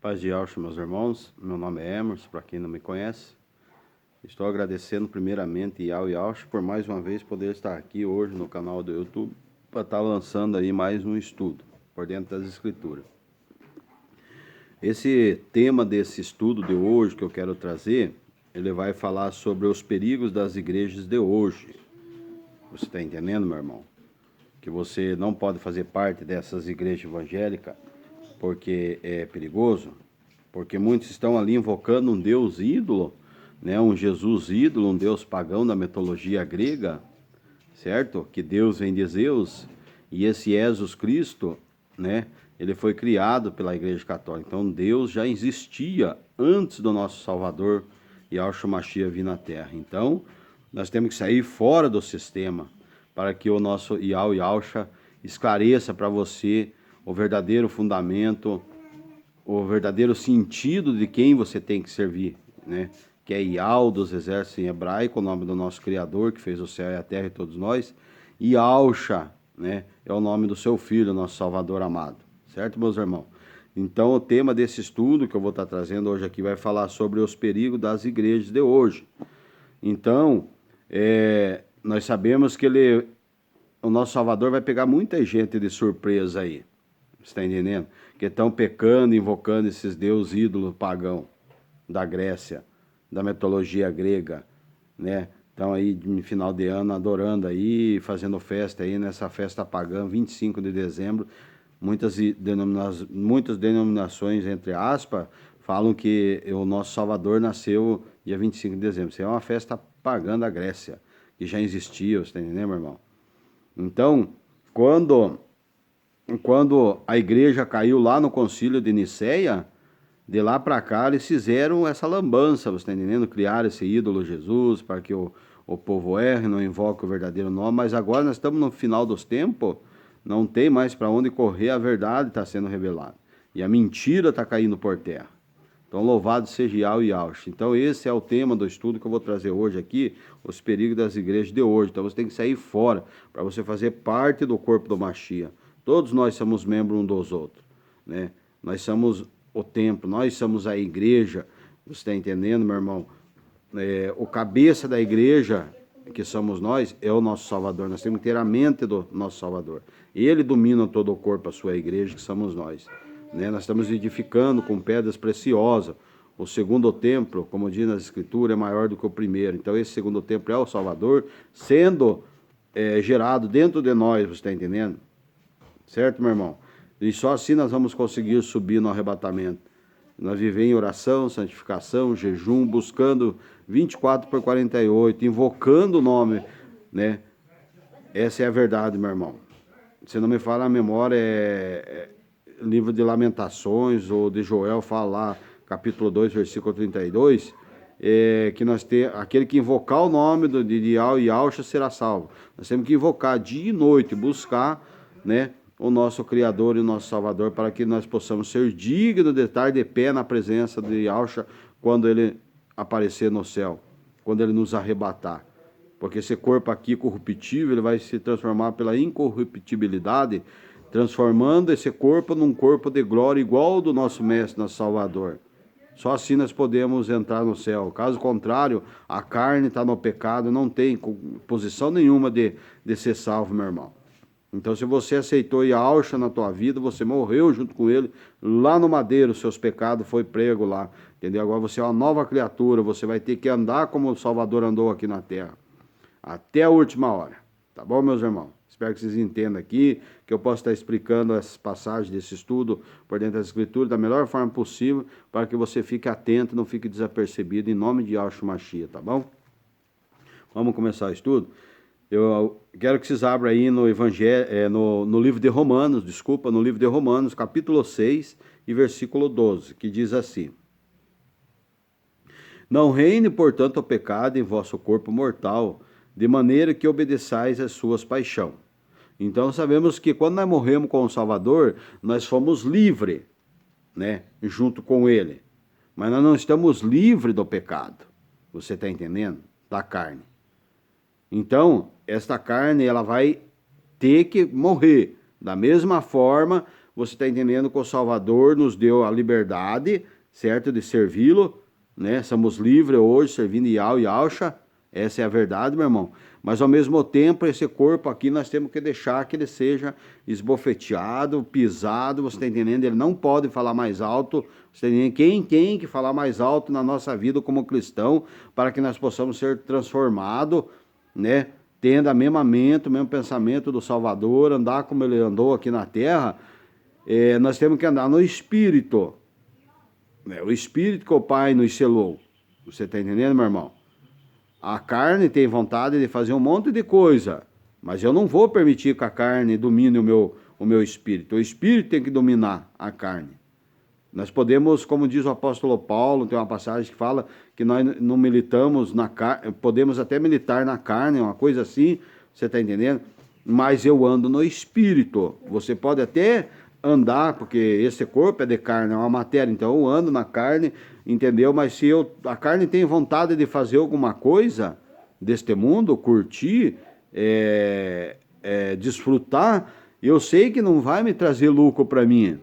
Paz de Alcha, meus irmãos. Meu nome é Emerson, para quem não me conhece. Estou agradecendo primeiramente Iau e Alcha por mais uma vez poder estar aqui hoje no canal do YouTube para estar lançando aí mais um estudo por dentro das Escrituras. Esse tema desse estudo de hoje que eu quero trazer, ele vai falar sobre os perigos das igrejas de hoje. Você está entendendo, meu irmão? Que você não pode fazer parte dessas igrejas evangélicas porque é perigoso, porque muitos estão ali invocando um Deus ídolo, né, um Jesus ídolo, um Deus pagão da mitologia grega, certo? Que Deus vem de Zeus, e esse Jesus Cristo, né, ele foi criado pela Igreja Católica. Então Deus já existia antes do nosso Salvador Yahshua Mashiach vir na Terra. Então nós temos que sair fora do sistema para que o nosso Yahshua esclareça para você o verdadeiro fundamento, o verdadeiro sentido de quem você tem que servir, né? Que é Yahweh dos exércitos em hebraico, o nome do nosso Criador, que fez o céu e a terra e todos nós. E Yahshua, né? É o nome do seu Filho, nosso Salvador amado. Certo, meus irmãos? Então, o tema desse estudo que eu vou estar trazendo hoje aqui vai falar sobre os perigos das igrejas de hoje. Então, nós sabemos que o nosso Salvador vai pegar muita gente de surpresa aí. Você está entendendo? Que estão pecando, invocando esses deuses ídolos pagão da Grécia, da mitologia grega, né? Estão aí no final de ano adorando aí, fazendo festa aí nessa festa pagã, 25 de dezembro. Muitas denominações, entre aspas, falam que o nosso Salvador nasceu dia 25 de dezembro. Isso é uma festa pagã da Grécia, que já existia, você está entendendo, meu irmão? Então, quando a igreja caiu lá no concílio de Nicéia, de lá para cá eles fizeram essa lambança, você está entendendo? Criaram esse ídolo Jesus para que o povo erre, não invoque o verdadeiro nome, mas agora nós estamos no final dos tempos, não tem mais para onde correr, a verdade está sendo revelada. E a mentira está caindo por terra. Então, louvado seja Yahweh e Yahshua. Então, esse é o tema do estudo que eu vou trazer hoje aqui, os perigos das igrejas de hoje. Então, você tem que sair fora para você fazer parte do corpo do Mashiach. Todos nós somos membros um dos outros, né? Nós somos o templo, nós somos a igreja. Você está entendendo, meu irmão? O cabeça da igreja, que somos nós, é o nosso Salvador. Nós temos que ter a mente do nosso Salvador. Ele domina todo o corpo, a sua igreja, que somos nós, né? Nós estamos edificando com pedras preciosas. O segundo templo, como diz nas Escrituras, é maior do que o primeiro. Então esse segundo templo é o Salvador, sendo gerado dentro de nós, você está entendendo? Certo, meu irmão? E só assim nós vamos conseguir subir no arrebatamento. Nós vivemos em oração, santificação, jejum, buscando 24/48, invocando o nome, né? Essa é a verdade, meu irmão. Se não me fala a memória, livro de Lamentações, ou de Joel, fala lá, capítulo 2, versículo 32, que nós temos, aquele que invocar o nome de Yahweh e Yahshua será salvo. Nós temos que invocar dia e noite, buscar, né, o nosso Criador e o nosso Salvador, para que nós possamos ser dignos de estar de pé na presença de Yahshua quando ele aparecer no céu, quando ele nos arrebatar. Porque esse corpo aqui corruptível, ele vai se transformar pela incorruptibilidade, transformando esse corpo num corpo de glória igual ao do nosso Mestre, nosso Salvador. Só assim nós podemos entrar no céu. Caso contrário, a carne está no pecado, não tem posição nenhuma de ser salvo, meu irmão. Então, se você aceitou Yahshua na tua vida, você morreu junto com ele lá no madeiro, seus pecados foi prego lá, entendeu? Agora você é uma nova criatura, você vai ter que andar como o Salvador andou aqui na terra, até a última hora, tá bom, meus irmãos? Espero que vocês entendam aqui, que eu possa estar explicando essas passagens desse estudo por dentro das Escrituras da melhor forma possível, para que você fique atento, não fique desapercebido, em nome de Yahshua Mashiach, tá bom? Vamos começar o estudo? Eu quero que vocês abram aí no Evangelho, no livro de Romanos, no livro de Romanos, capítulo 6 e versículo 12, que diz assim: Não reine, portanto, o pecado em vosso corpo mortal, de maneira que obedeçais às suas paixões. Então sabemos que quando nós morremos com o Salvador, nós fomos livres, né, junto com ele. Mas nós não estamos livres do pecado. Você está entendendo? Da carne. Então, esta carne, ela vai ter que morrer. Da mesma forma, você está entendendo que o Salvador nos deu a liberdade, certo, de servi-lo, né? Somos livres hoje, servindo Yahweh e Yahshua, essa é a verdade, meu irmão. Mas ao mesmo tempo, esse corpo aqui, nós temos que deixar que ele seja esbofeteado, pisado, você está entendendo? Ele não pode falar mais alto, você tá entendendo? Quem tem que falar mais alto na nossa vida como cristão, para que nós possamos ser transformados, né? Tendo a mesma mente, o mesmo pensamento do Salvador, andar como ele andou aqui na terra, nós temos que andar no Espírito. O Espírito que o Pai nos selou. Você está entendendo, meu irmão? A carne tem vontade de fazer um monte de coisa, mas eu não vou permitir que a carne domine o meu espírito. O espírito tem que dominar a carne. Nós podemos, como diz o apóstolo Paulo, tem uma passagem que fala que nós não militamos na carne, podemos até militar na carne, uma coisa assim, você está entendendo? Mas eu ando no espírito. Você pode até andar, porque esse corpo é de carne, é uma matéria, então eu ando na carne, entendeu? Mas se a carne tem vontade de fazer alguma coisa deste mundo, curtir, desfrutar, eu sei que não vai me trazer lucro para mim,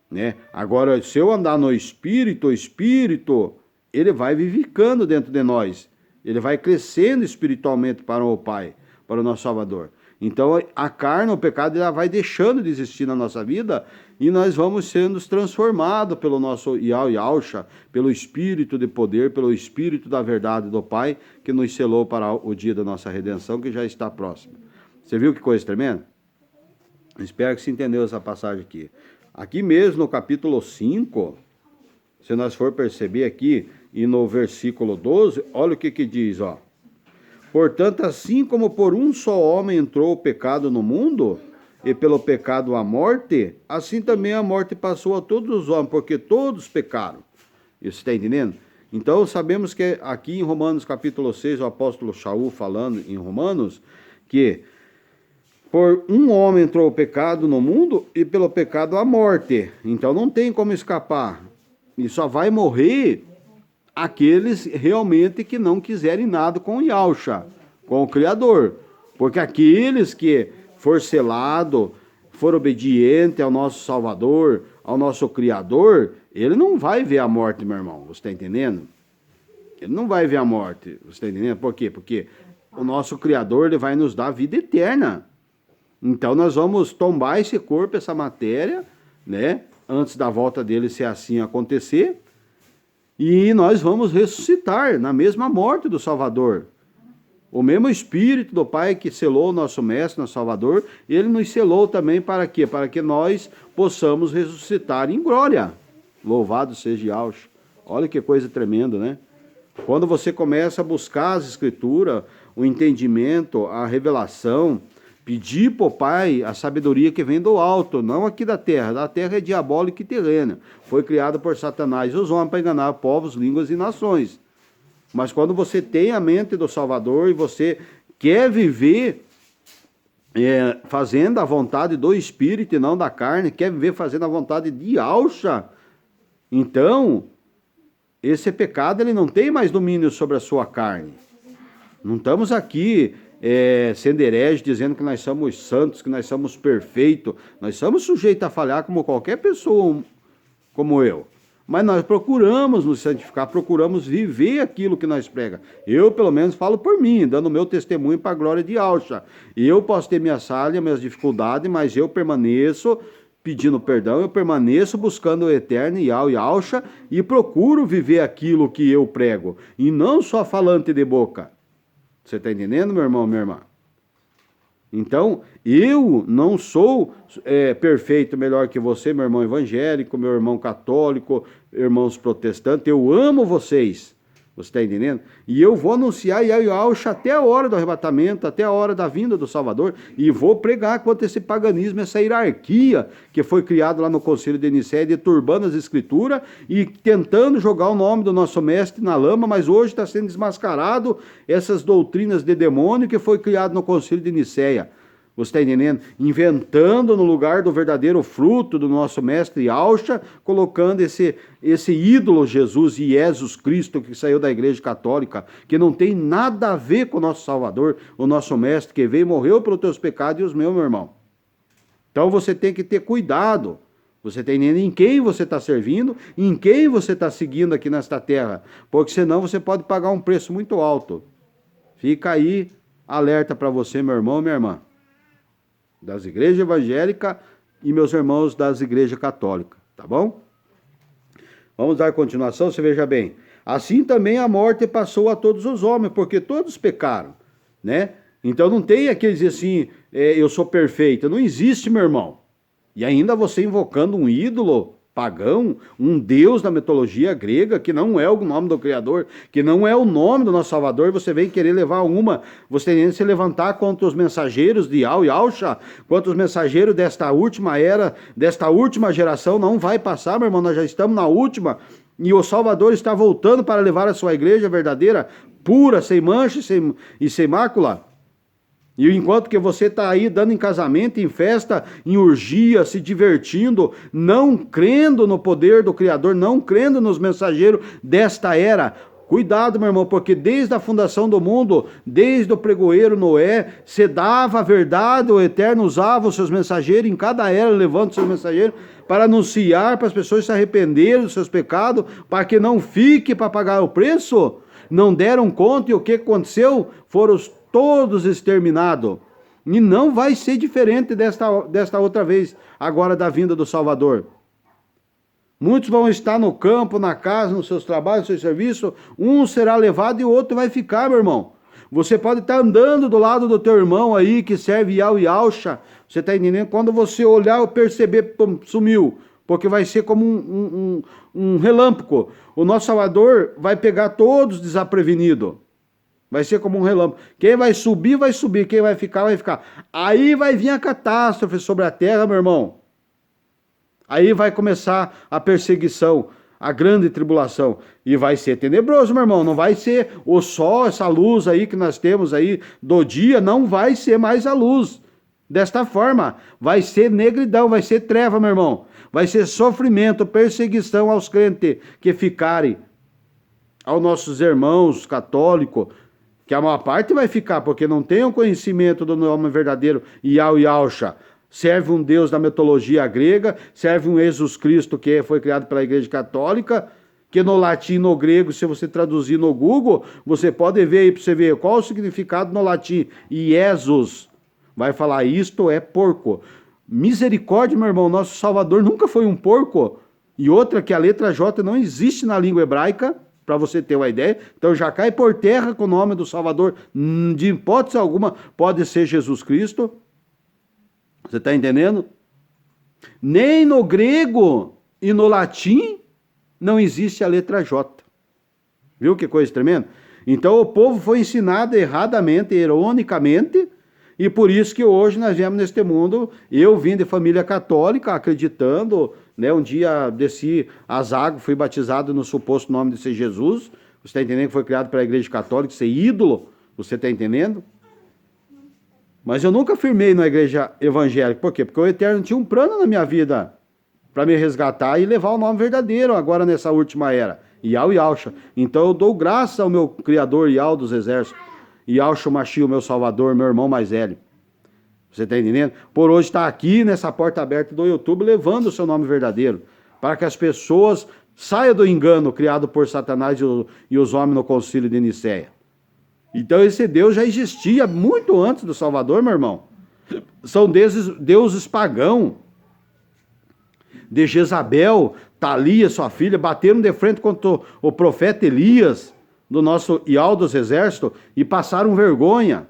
né? Agora, se eu andar no Espírito, o Espírito, ele vai vivificando dentro de nós, ele vai crescendo espiritualmente para o Pai, para o nosso Salvador. Então a carne, o pecado, ela vai deixando de existir na nossa vida e nós vamos sendo transformados pelo nosso Yahweh Yahshua, pelo Espírito de poder, pelo Espírito da verdade do Pai, que nos selou para o dia da nossa redenção, que já está próximo. Você viu que coisa tremenda? Espero que você entendeu essa passagem aqui. Aqui mesmo no capítulo 5, se nós for perceber aqui, e no versículo 12, olha o que diz, ó. Portanto, assim como por um só homem entrou o pecado no mundo, e pelo pecado a morte, assim também a morte passou a todos os homens, porque todos pecaram. Isso está entendendo? Então, sabemos que aqui em Romanos capítulo 6, o apóstolo Shaul falando em Romanos, que por um homem entrou o pecado no mundo, e pelo pecado a morte. Então, não tem como escapar. E só vai morrer aqueles realmente que não quiserem nada com o Yahshua, com o Criador. Porque aqueles que for selado, for obediente ao nosso Salvador, ao nosso Criador, ele não vai ver a morte, meu irmão. Você está entendendo? Ele não vai ver a morte. Você está entendendo? Por quê? Porque o nosso Criador, ele vai nos dar vida eterna. Então nós vamos tombar esse corpo, essa matéria, né? Antes da volta dele, se assim acontecer. E nós vamos ressuscitar na mesma morte do Salvador. O mesmo Espírito do Pai que selou o nosso Mestre, nosso Salvador, ele nos selou também para quê? Para que nós possamos ressuscitar em glória. Louvado seja Yahshua. Olha que coisa tremenda, né? Quando você começa a buscar as Escrituras, o entendimento, a revelação, pedir para o Pai a sabedoria que vem do alto, não aqui da terra. Da terra é diabólica e terrena. Foi criada por Satanás e os homens para enganar povos, línguas e nações. Mas quando você tem a mente do Salvador e você quer viver fazendo a vontade do Espírito e não da carne, quer viver fazendo a vontade de Yahshua, então esse pecado ele não tem mais domínio sobre a sua carne. Não estamos aqui sendo hereges, dizendo que nós somos santos, que nós somos perfeitos. Nós somos sujeitos a falhar como qualquer pessoa, como eu. Mas nós procuramos nos santificar, procuramos viver aquilo que nós pregamos. Eu, pelo menos, falo por mim, dando meu testemunho para a glória de Yahshua. Eu posso ter minhas falhas, minhas dificuldades, mas eu permaneço pedindo perdão, eu permaneço buscando o eterno Yahshua e procuro viver aquilo que eu prego. E não só falante de boca. Você está entendendo, meu irmão, minha irmã? Então, eu não sou perfeito, melhor que você, meu irmão evangélico, meu irmão católico, irmãos protestantes. Eu amo vocês. Você está entendendo? E eu vou anunciar Yahshua até a hora do arrebatamento, até a hora da vinda do Salvador, e vou pregar contra esse paganismo, essa hierarquia que foi criada lá no Concílio de Nicéia, deturbando as Escrituras e tentando jogar o nome do nosso mestre na lama, mas hoje está sendo desmascarado essas doutrinas de demônio que foi criado no Concílio de Nicéia. Você está entendendo? Inventando no lugar do verdadeiro fruto do nosso mestre Yahshua, colocando esse ídolo Jesus, Jesus Cristo, que saiu da igreja católica, que não tem nada a ver com o nosso Salvador, o nosso mestre, que veio e morreu pelos teus pecados e os meus, meu irmão. Então você tem que ter cuidado. Você tem em quem você está servindo, em quem você está seguindo aqui nesta terra. Porque senão você pode pagar um preço muito alto. Fica aí alerta para você, meu irmão e minha irmã, das igrejas evangélicas e meus irmãos das igrejas católicas, tá bom? Vamos dar continuação, você veja bem. Assim também a morte passou a todos os homens, porque todos pecaram, né? Então não tem aquele dizer assim, eu sou perfeito. Não existe, meu irmão. E ainda você invocando um ídolo pagão, um deus da mitologia grega, que não é o nome do Criador, que não é o nome do nosso Salvador, você vem querer levar você tem que se levantar contra os mensageiros de Yahweh e Yahshua, contra os mensageiros desta última era, desta última geração. Não vai passar, meu irmão, nós já estamos na última, e o Salvador está voltando para levar a sua igreja verdadeira, pura, sem mancha e sem mácula. E enquanto que você está aí dando em casamento, em festa, em urgia, se divertindo, não crendo no poder do Criador, não crendo nos mensageiros desta era, cuidado, meu irmão, porque desde a fundação do mundo, desde o pregoeiro Noé, se dava a verdade, o Eterno usava os seus mensageiros, em cada era levando os seus mensageiros, para anunciar para as pessoas se arrependerem dos seus pecados, para que não fique para pagar o preço. Não deram conta, e o que aconteceu? Foram todos exterminados. E não vai ser diferente desta outra vez, agora da vinda do Salvador. Muitos vão estar no campo, na casa, nos seus trabalhos, no seu serviço. Um será levado e o outro vai ficar, meu irmão. Você pode estar andando do lado do teu irmão aí, que serve Yahweh e Yahshua. Você está entendendo? Quando você olhar ou perceber, sumiu. Porque vai ser como um relâmpago. O nosso Salvador vai pegar todos desprevenidos. Vai ser como um relâmpago. Quem vai subir, vai subir. Quem vai ficar, vai ficar. Aí vai vir a catástrofe sobre a terra, meu irmão. Aí vai começar a perseguição, a grande tribulação. E vai ser tenebroso, meu irmão. Não vai ser o sol, essa luz aí que nós temos aí do dia, não vai ser mais a luz. Desta forma, vai ser negridão, vai ser treva, meu irmão. Vai ser sofrimento, perseguição aos crentes que ficarem, aos nossos irmãos católicos, que a maior parte vai ficar, porque não tem o conhecimento do nome verdadeiro, Yahweh e Yahshua. Serve um Deus da mitologia grega, serve um Jesus Cristo que foi criado pela Igreja Católica, que no latim e no grego, se você traduzir no Google, você pode ver aí para você ver qual o significado no latim. Jesus vai falar, isto é porco. Misericórdia, meu irmão, nosso Salvador nunca foi um porco. E outra, que a letra J não existe na língua hebraica, para você ter uma ideia. Então já cai por terra com o nome do Salvador, de hipótese alguma, pode ser Jesus Cristo. Você está entendendo? Nem no grego e no latim não existe a letra J. Viu que coisa tremenda? Então o povo foi ensinado erradamente, ironicamente, e por isso que hoje nós viemos neste mundo. Eu vim de família católica, acreditando, né? Um dia desci as águas, fui batizado no suposto nome de ser Jesus. Você está entendendo que foi criado pela Igreja Católica, ser ídolo? Você está entendendo? Mas eu nunca firmei na igreja evangélica. Por quê? Porque o Eterno tinha um plano na minha vida para me resgatar e levar o nome verdadeiro agora nessa última era. Yahweh e Yahshua. Então eu dou graças ao meu Criador, Yahweh dos Exércitos. Yahshua Mashiach, o meu Salvador, meu irmão mais velho. Você está entendendo? Por hoje está aqui nessa porta aberta do YouTube levando o seu nome verdadeiro. Para que as pessoas saiam do engano criado por Satanás e os homens no concílio de Nicéia. Então esse Deus já existia muito antes do Salvador, meu irmão. São deuses pagãos. De Jezabel, Thalia, sua filha, bateram de frente contra o profeta Elias, do nosso Yahweh dos Exércitos, e passaram vergonha.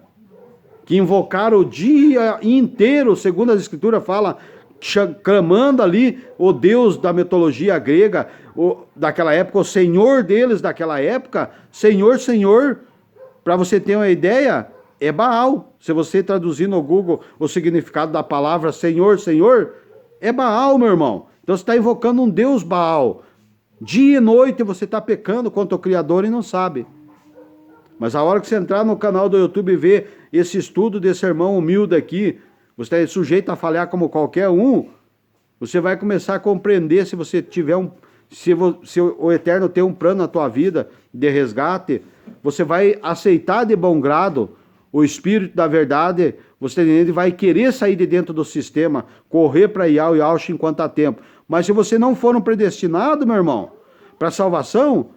Que invocaram o dia inteiro, segundo as Escrituras fala, clamando ali o Deus da mitologia grega, daquela época, o Senhor deles daquela época, Senhor, Senhor. Para você ter uma ideia, é Baal. Se você traduzir no Google o significado da palavra Senhor, Senhor, é Baal, meu irmão. Então você está invocando um Deus Baal. Dia e noite você está pecando contra o Criador e não sabe. Mas a hora que você entrar no canal do YouTube e ver esse estudo desse irmão humilde aqui, você está sujeito a falhar como qualquer um, você vai começar a compreender se você tiver se o Eterno tem um plano na tua vida de resgate. Você vai aceitar de bom grado o Espírito da verdade, você ele vai querer sair de dentro do sistema, correr para Yahweh e Yahshua enquanto há tempo. Mas se você não for um predestinado, meu irmão, para salvação,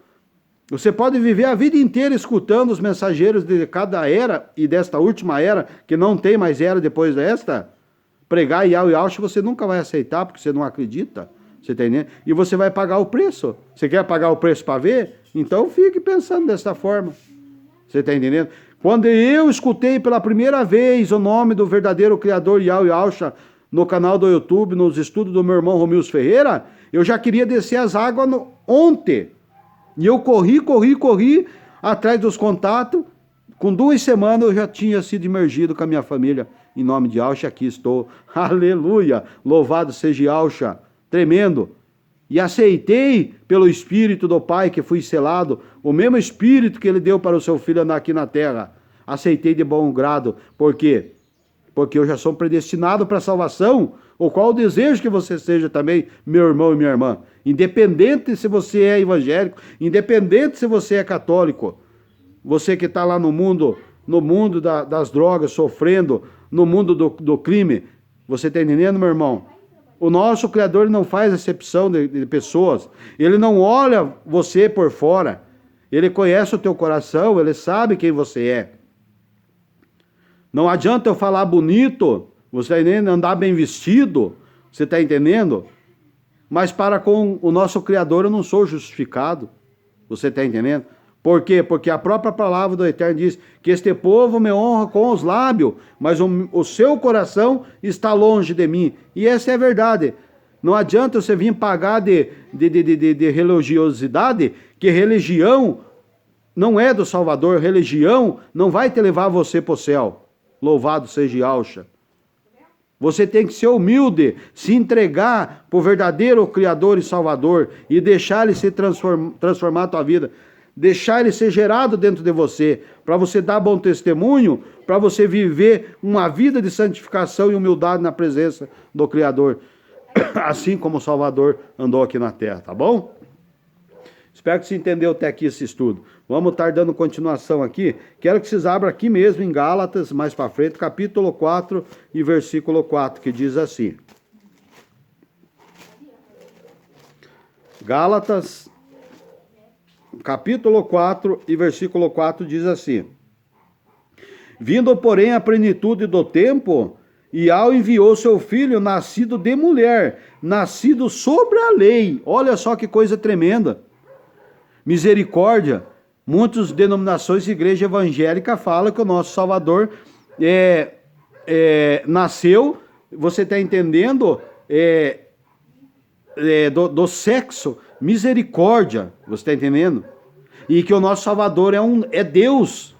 você pode viver a vida inteira escutando os mensageiros de cada era e desta última era, que não tem mais era depois desta, pregar Yahweh e Yahshua, você nunca vai aceitar, porque você não acredita. Você tá entendendo? E você vai pagar o preço. Você quer pagar o preço para ver? Então fique pensando dessa forma. Você está entendendo? Quando eu escutei pela primeira vez o nome do verdadeiro Criador Yahweh Yahshua no canal do YouTube, nos estudos do meu irmão Romilson Ferreira, eu já queria descer as águas ontem. E eu corri atrás dos contatos. Com 2 semanas eu já tinha sido imergido com a minha família. Em nome de Yahshua, aqui estou. Aleluia! Louvado seja Yahshua. Tremendo. E aceitei pelo Espírito do Pai que fui selado, o mesmo Espírito que Ele deu para o seu Filho andar aqui na terra. Aceitei de bom grado. Por quê? Porque eu já sou predestinado para a salvação, o qual eu desejo que você seja também, meu irmão e minha irmã. Independente se você é evangélico, independente se você é católico, você que está lá no mundo das drogas, sofrendo, no mundo do crime, você está entendendo, meu irmão? O nosso Criador não faz acepção de pessoas. Ele não olha você por fora. Ele conhece o teu coração, ele sabe quem você é. Não adianta eu falar bonito, você está entendendo? Andar bem vestido, você está entendendo? Mas para com o nosso Criador eu não sou justificado. Você está entendendo? Por quê? Porque a própria palavra do Eterno diz que este povo me honra com os lábios, mas o seu coração está longe de mim. E essa é a verdade. Não adianta você vir pagar de religiosidade, que religião não é do Salvador, religião não vai te levar você para o céu. Louvado seja Yahshua. Você tem que ser humilde, se entregar para o verdadeiro Criador e Salvador e deixar Ele se transformar a tua vida. Deixar ele ser gerado dentro de você, para você dar bom testemunho, para você viver uma vida de santificação e humildade na presença do Criador, assim como o Salvador andou aqui na terra, tá bom? Espero que você entendeu até aqui esse estudo. Vamos estar dando continuação aqui. Quero que vocês abram aqui mesmo em Gálatas, mais para frente, capítulo 4 e versículo 4, que diz assim. Gálatas capítulo 4 e versículo 4 diz assim: vindo, porém, a plenitude do tempo, Yahweh enviou seu filho, nascido de mulher, nascido sobre a lei. Olha só que coisa tremenda. Misericórdia. Muitas denominações de igreja evangélica falam que o nosso Salvador nasceu, você está entendendo, do sexo. Misericórdia, você está entendendo? E que o nosso Salvador é Deus.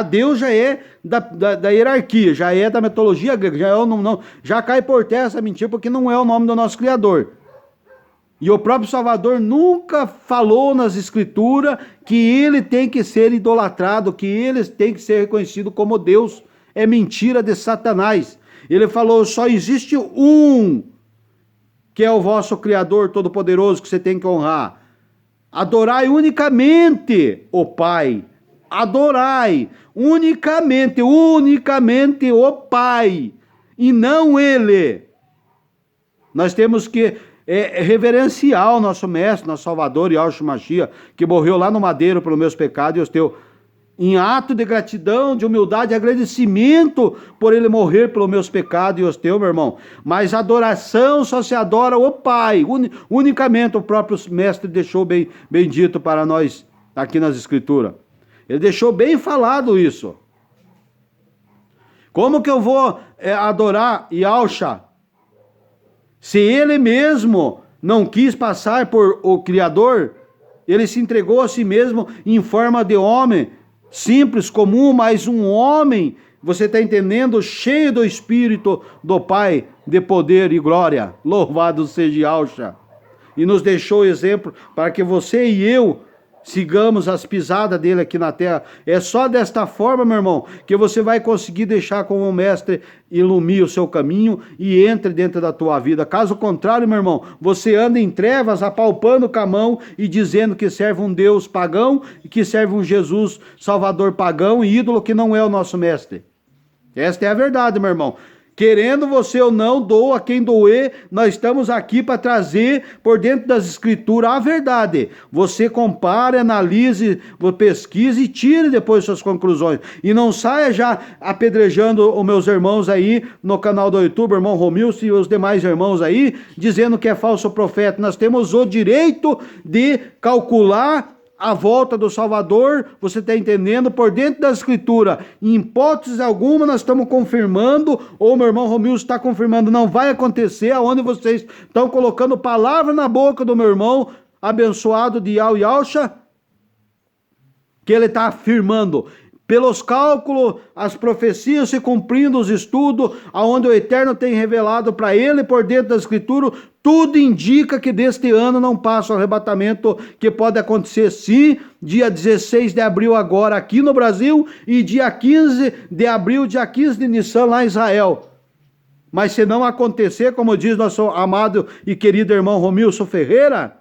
Deus já é da hierarquia, já é da mitologia grega, já cai por terra essa mentira, porque não é o nome do nosso Criador. E o próprio Salvador nunca falou nas Escrituras que ele tem que ser idolatrado, que ele tem que ser reconhecido como Deus. É mentira de Satanás. Ele falou, só existe um, que é o vosso Criador Todo-Poderoso, que você tem que honrar. Adorai unicamente o Pai. Adorai unicamente o Pai, e não Ele. Nós temos que reverenciar o nosso Mestre, nosso Salvador, Yahshua Mashiach, que morreu lá no madeiro pelos meus pecados e os teus, em ato de gratidão, de humildade e agradecimento por ele morrer pelos meus pecados e os teus, meu irmão. Mas adoração só se adora o Pai, unicamente. O próprio Mestre deixou bem dito para nós aqui nas Escrituras. Ele deixou bem falado isso. Como que eu vou adorar Yahshua se ele mesmo não quis passar por o Criador? Ele se entregou a si mesmo em forma de homem, simples, comum, mas um homem, você está entendendo, cheio do Espírito do Pai, de poder e glória. Louvado seja Yahshua. E nos deixou exemplo para que você e eu sigamos as pisadas dele aqui na terra. É só desta forma, meu irmão, que você vai conseguir deixar como o Mestre ilumine o seu caminho e entre dentro da tua vida. Caso contrário, meu irmão, você anda em trevas, apalpando com a mão e dizendo que serve um Deus pagão e que serve um Jesus Salvador pagão e ídolo que não é o nosso Mestre. Esta é a verdade, meu irmão. Querendo você ou não, doa quem doer, nós estamos aqui para trazer por dentro das escrituras a verdade. Você compare, analise, pesquise e tire depois suas conclusões. E não saia já apedrejando os meus irmãos aí no canal do YouTube, irmão Romilson e os demais irmãos aí, dizendo que é falso profeta. Nós temos o direito de calcular a volta do Salvador, você está entendendo, por dentro da Escritura. Em hipótese alguma nós estamos confirmando, ou meu irmão Romilson está confirmando, não vai acontecer, aonde vocês estão colocando palavra na boca do meu irmão, abençoado de Yau Yausha, que ele está afirmando. Pelos cálculos, as profecias se cumprindo, os estudos, aonde o Eterno tem revelado para ele por dentro da Escritura, tudo indica que deste ano não passa o arrebatamento, que pode acontecer sim, dia 16 de abril agora aqui no Brasil, e dia 15 de abril, dia 15 de Nissan lá em Israel. Mas se não acontecer, como diz nosso amado e querido irmão Romilson Ferreira,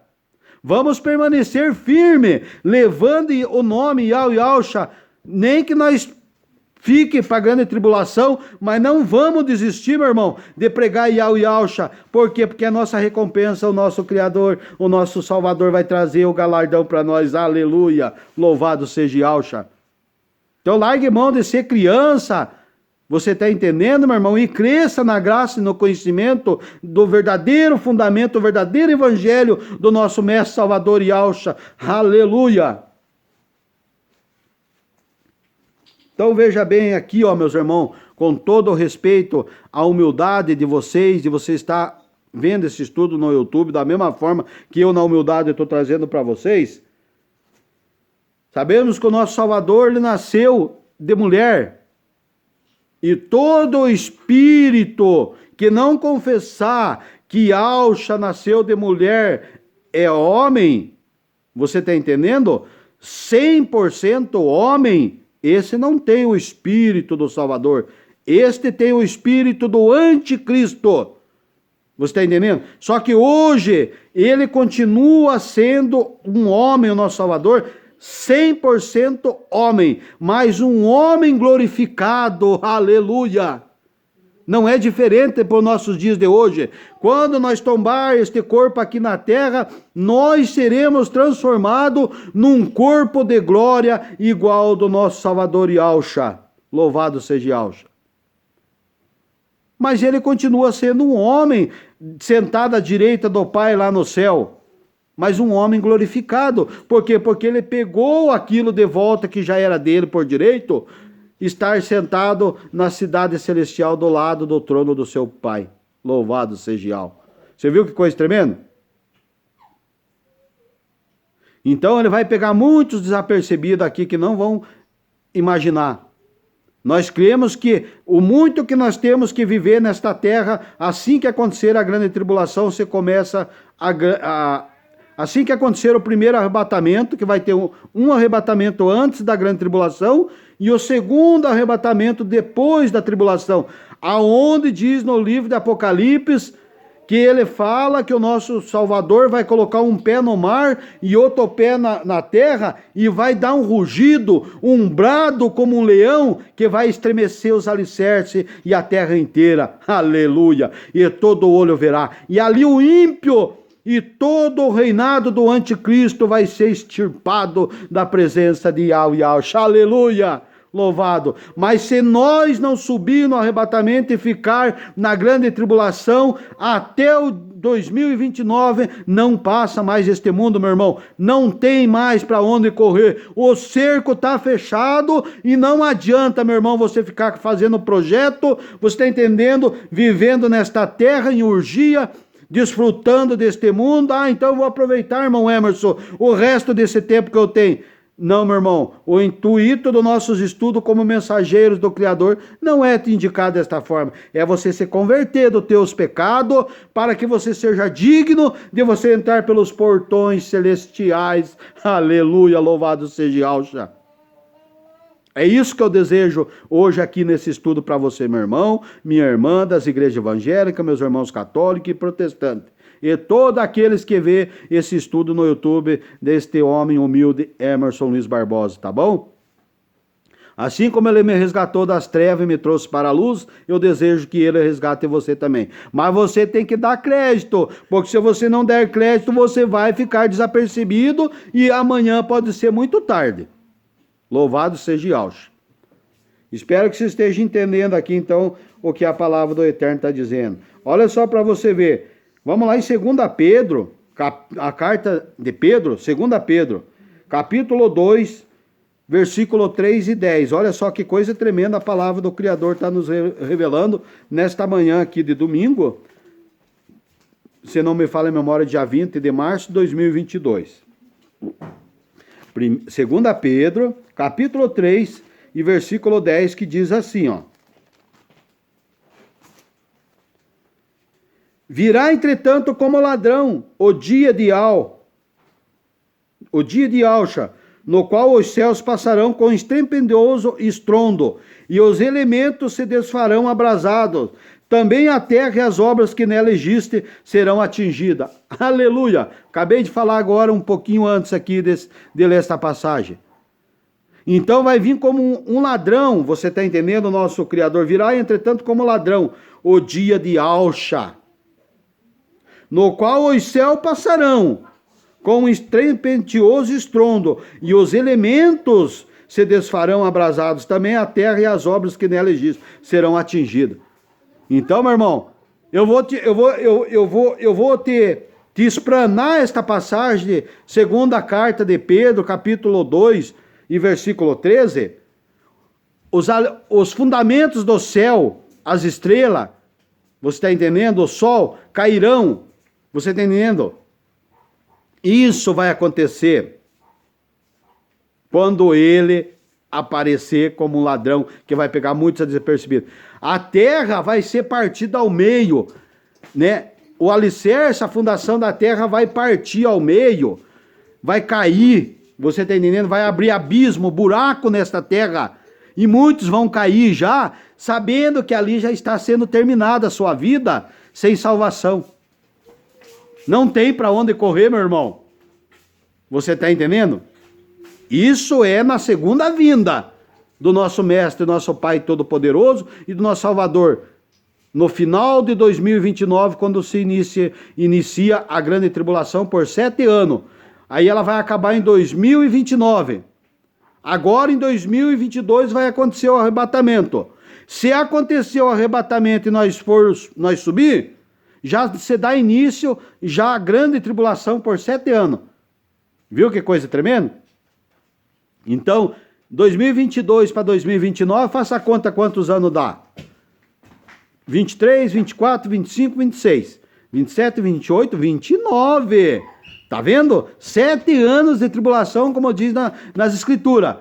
vamos permanecer firme, levando o nome Yau Yausha, nem que nós fique pagando tribulação, mas não vamos desistir, meu irmão, de pregar Yau Yausha. Por quê? Porque a nossa recompensa, o nosso Criador, o nosso Salvador vai trazer o galardão para nós. Aleluia! Louvado seja Yausha. Então largue mão de ser criança. Você está entendendo, meu irmão? E cresça na graça e no conhecimento do verdadeiro fundamento, do verdadeiro evangelho do nosso Mestre Salvador Yausha. Aleluia! Então veja bem aqui, ó, meus irmãos, com todo o respeito à humildade de vocês estar vendo esse estudo no YouTube, da mesma forma que eu na humildade estou trazendo para vocês. Sabemos que o nosso Salvador, ele nasceu de mulher. E todo espírito que não confessar que Yausha nasceu de mulher é homem, você está entendendo? 100% homem, esse não tem o espírito do Salvador. Este tem o espírito do anticristo. Você está entendendo? Só que hoje ele continua sendo um homem, o nosso Salvador, 100% homem, mas um homem glorificado. Aleluia! Não é diferente para os nossos dias de hoje. Quando nós tombar este corpo aqui na terra, nós seremos transformados num corpo de glória igual ao do nosso Salvador Yausha. Louvado seja Yausha. Mas ele continua sendo um homem sentado à direita do Pai lá no céu. Mas um homem glorificado. Por quê? Porque ele pegou aquilo de volta que já era dele por direito, estar sentado na cidade celestial do lado do trono do seu Pai. Louvado seja Yahweh. Você viu que coisa tremenda? Então ele vai pegar muitos desapercebidos aqui que não vão imaginar. Nós cremos que o muito que nós viver nesta terra, assim que acontecer a grande tribulação, você começa assim que acontecer o primeiro arrebatamento, que vai ter um arrebatamento antes da grande tribulação, e o segundo arrebatamento depois da tribulação, aonde diz no livro de Apocalipse, que ele fala que o nosso Salvador vai colocar um pé no mar e outro pé na terra, e vai dar um rugido, um brado como um leão, que vai estremecer os alicerces e a terra inteira. Aleluia! E todo olho verá. E ali o ímpio e todo o reinado do anticristo vai ser extirpado da presença de Yahweh. Aleluia! Louvado. Mas se nós não subir no arrebatamento e ficar na grande tribulação, até o 2029 não passa mais este mundo, meu irmão. Não tem mais para onde correr. O cerco está fechado e não adianta, meu irmão, você ficar fazendo projeto, você está entendendo? Vivendo nesta terra em urgia, desfrutando deste mundo. Então eu vou aproveitar, irmão Emerson, o resto desse tempo que eu tenho. Não, meu irmão, o intuito dos nossos estudos como mensageiros do Criador não é te indicar desta forma. É você se converter dos teus pecados para que você seja digno de você entrar pelos portões celestiais. Aleluia, louvado seja Yausha. É isso que eu desejo hoje aqui nesse estudo para você, meu irmão, minha irmã das igrejas evangélicas, meus irmãos católicos e protestantes. E todos aqueles que vê esse estudo no YouTube deste homem humilde, Emerson Luiz Barbosa, tá bom? Assim como ele me resgatou das trevas e me trouxe para a luz, eu desejo que ele resgate você também. Mas você tem que dar crédito, porque se você não der crédito, você vai ficar desapercebido e amanhã pode ser muito tarde. Louvado seja Yahshua. Espero que você esteja entendendo aqui, então, o que a palavra do Eterno está dizendo. Olha só para você ver. Vamos lá em 2 Pedro, a carta de Pedro, 2 Pedro, capítulo 2, versículo 3 e 10. Olha só que coisa tremenda a palavra do Criador está nos revelando nesta manhã aqui de domingo. Se não me falha a memória, dia 20 de março de 2022. 2 Pedro, capítulo 3 e versículo 10, que diz assim, ó. Virá, entretanto, como ladrão o dia de Yahshua, no qual os céus passarão com estrepitoso estrondo, e os elementos se desfarão abrasados. Também a terra e as obras que nela existem serão atingidas. Aleluia! Acabei de falar agora um pouquinho antes aqui de ler esta passagem. Então vai vir como um ladrão, você está entendendo? O nosso Criador virá, entretanto, como ladrão o dia de Yahshua, no qual os céus passarão com um estrepitoso estrondo, e os elementos se desfarão abrasados. Também a terra e as obras que nela existem serão atingidas. Então, meu irmão, eu vou te explanar esta passagem, segundo a carta de Pedro, capítulo 2 e versículo 13. Os fundamentos do céu, as estrelas, você está entendendo? O sol cairão. Você está entendendo? Isso vai acontecer quando ele aparecer como um ladrão que vai pegar muitos desapercebidos. A terra vai ser partida ao meio, né? O alicerce, a fundação da terra vai partir ao meio, vai cair, você está entendendo? Vai abrir abismo, buraco nesta terra, e muitos vão cair já, sabendo que ali já está sendo terminada a sua vida sem salvação. Não tem para onde correr, meu irmão. Você está entendendo? Isso é na segunda vinda do nosso Mestre, nosso Pai Todo-Poderoso e do nosso Salvador. No final de 2029, quando se inicia a grande tribulação por 7 anos. Aí ela vai acabar em 2029. Agora em 2022 vai acontecer o arrebatamento. Se acontecer o arrebatamento e nós subir, já se dá início já a grande tribulação por 7 anos. Viu que coisa tremenda? Então, 2022 para 2029, faça a conta quantos anos dá. 23, 24, 25, 26, 27, 28, 29. Tá vendo? 7 anos de tribulação, como diz nas escrituras.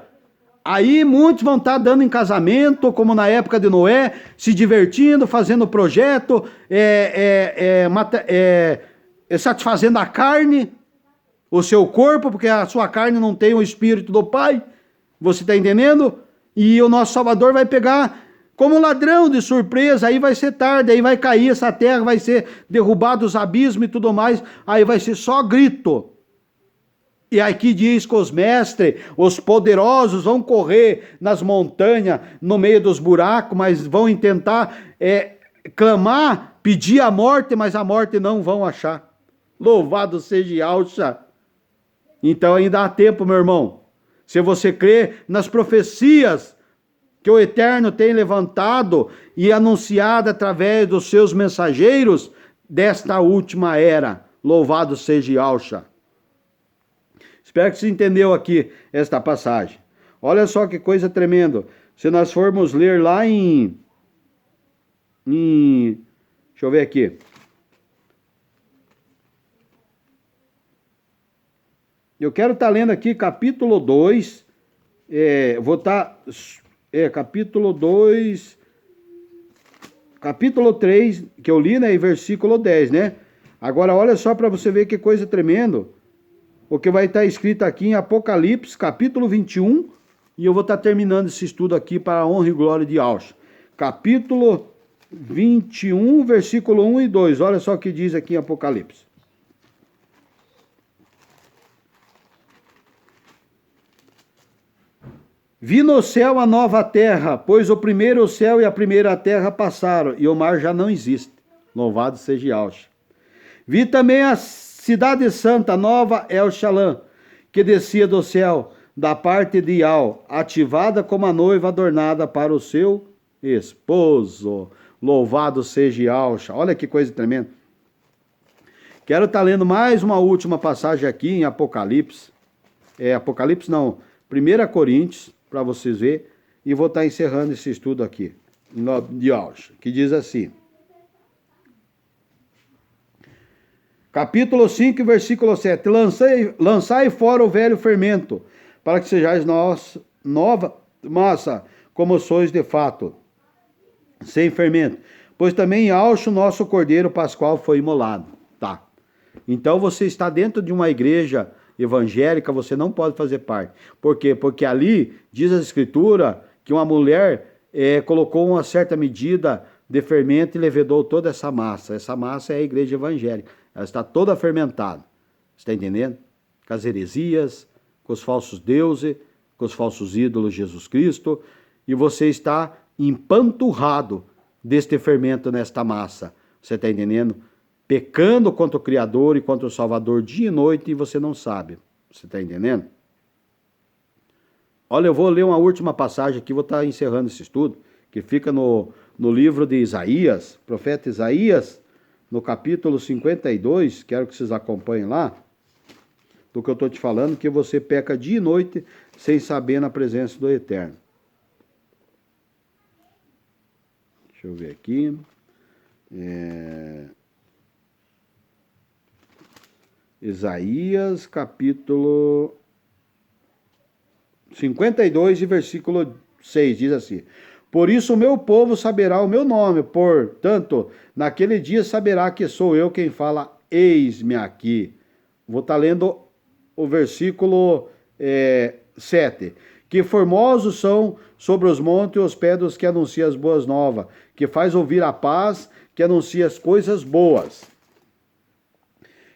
Aí muitos vão estar dando em casamento, como na época de Noé, se divertindo, fazendo projeto, satisfazendo a carne, o seu corpo, porque a sua carne não tem o Espírito do Pai. Você está entendendo? E o nosso Salvador vai pegar como um ladrão de surpresa, aí vai ser tarde, aí vai cair essa terra, vai ser derrubado os abismos e tudo mais, aí vai ser só grito. E aqui diz que os mestres, os poderosos vão correr nas montanhas, no meio dos buracos, mas vão tentar clamar, pedir a morte, mas a morte não vão achar. Louvado seja Yahshua. Então ainda há tempo, meu irmão. Se você crê nas profecias que o Eterno tem levantado e anunciado através dos seus mensageiros desta última era. Louvado seja Yahshua. Espero que você entendeu aqui esta passagem. Olha só que coisa tremenda. Se nós formos ler lá deixa eu ver aqui. Eu quero estar lendo aqui capítulo 2. Vou estar... capítulo 2, capítulo 3, que eu li, né, e versículo 10, né? Agora, olha só para você ver que coisa tremenda, o que vai estar escrito aqui em Apocalipse, capítulo 21, e eu vou estar terminando esse estudo aqui para a honra e glória de Yahshua. Capítulo 21, versículo 1 e 2, olha só o que diz aqui em Apocalipse. Vi no céu a nova terra, pois o primeiro céu e a primeira terra passaram, e o mar já não existe. Louvado seja Yahshua. Vi também a cidade santa, nova El Shalom, que descia do céu, da parte de Yahweh, ativada como a noiva adornada para o seu esposo. Louvado seja Yahshua. Olha que coisa tremenda. Quero estar lendo mais uma última passagem aqui em Apocalipse. Apocalipse não, 1 Coríntios, para vocês verem. E vou estar encerrando esse estudo aqui, em nome de Yahshua, que diz assim. Capítulo 5, versículo 7. Lançai fora o velho fermento, para que sejais nova massa, como sois de fato, sem fermento. Pois também Yahshua, nosso Cordeiro Pascual, foi imolado. Tá. Então você está dentro de uma igreja evangélica, você não pode fazer parte. Por quê? Porque ali diz a Escritura que uma mulher colocou uma certa medida de fermento e levedou toda essa massa. Essa massa é a igreja evangélica. Ela está toda fermentada. Você está entendendo? Com as heresias, com os falsos deuses, com os falsos ídolos de Jesus Cristo. E você está empanturrado deste fermento nesta massa. Você está entendendo? Pecando contra o Criador e contra o Salvador dia e noite e você não sabe. Você está entendendo? Olha, eu vou ler uma última passagem aqui, vou estar encerrando esse estudo, que fica no livro de Isaías, profeta Isaías, no capítulo 52, quero que vocês acompanhem lá, do que eu estou te falando, que você peca dia e noite sem saber na presença do Eterno. Deixa eu ver aqui. Isaías, capítulo 52 e versículo 6, diz assim: Por isso o meu povo saberá o meu nome, portanto, naquele dia saberá que sou eu quem fala, eis-me aqui. Vou estar lendo o versículo 7. Que formosos são sobre os montes os pés dos que anunciam as boas novas, que faz ouvir a paz, que anuncia as coisas boas,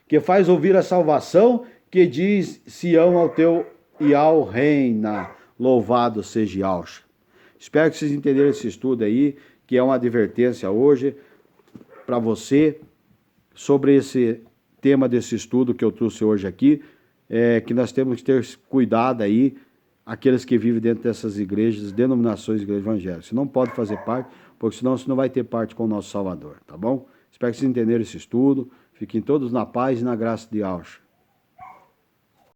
que faz ouvir a salvação, que diz Sião ao teu e ao reina. Louvado seja Yahshua. Espero que vocês entenderam esse estudo aí, que é uma advertência hoje para você sobre esse tema desse estudo que eu trouxe hoje aqui, que nós temos que ter cuidado aí, aqueles que vivem dentro dessas igrejas, denominações de igreja evangélica. Você não pode fazer parte, porque senão você não vai ter parte com o nosso Salvador, tá bom? Espero que vocês entenderam esse estudo. Fiquem todos na paz e na graça de Yahshua.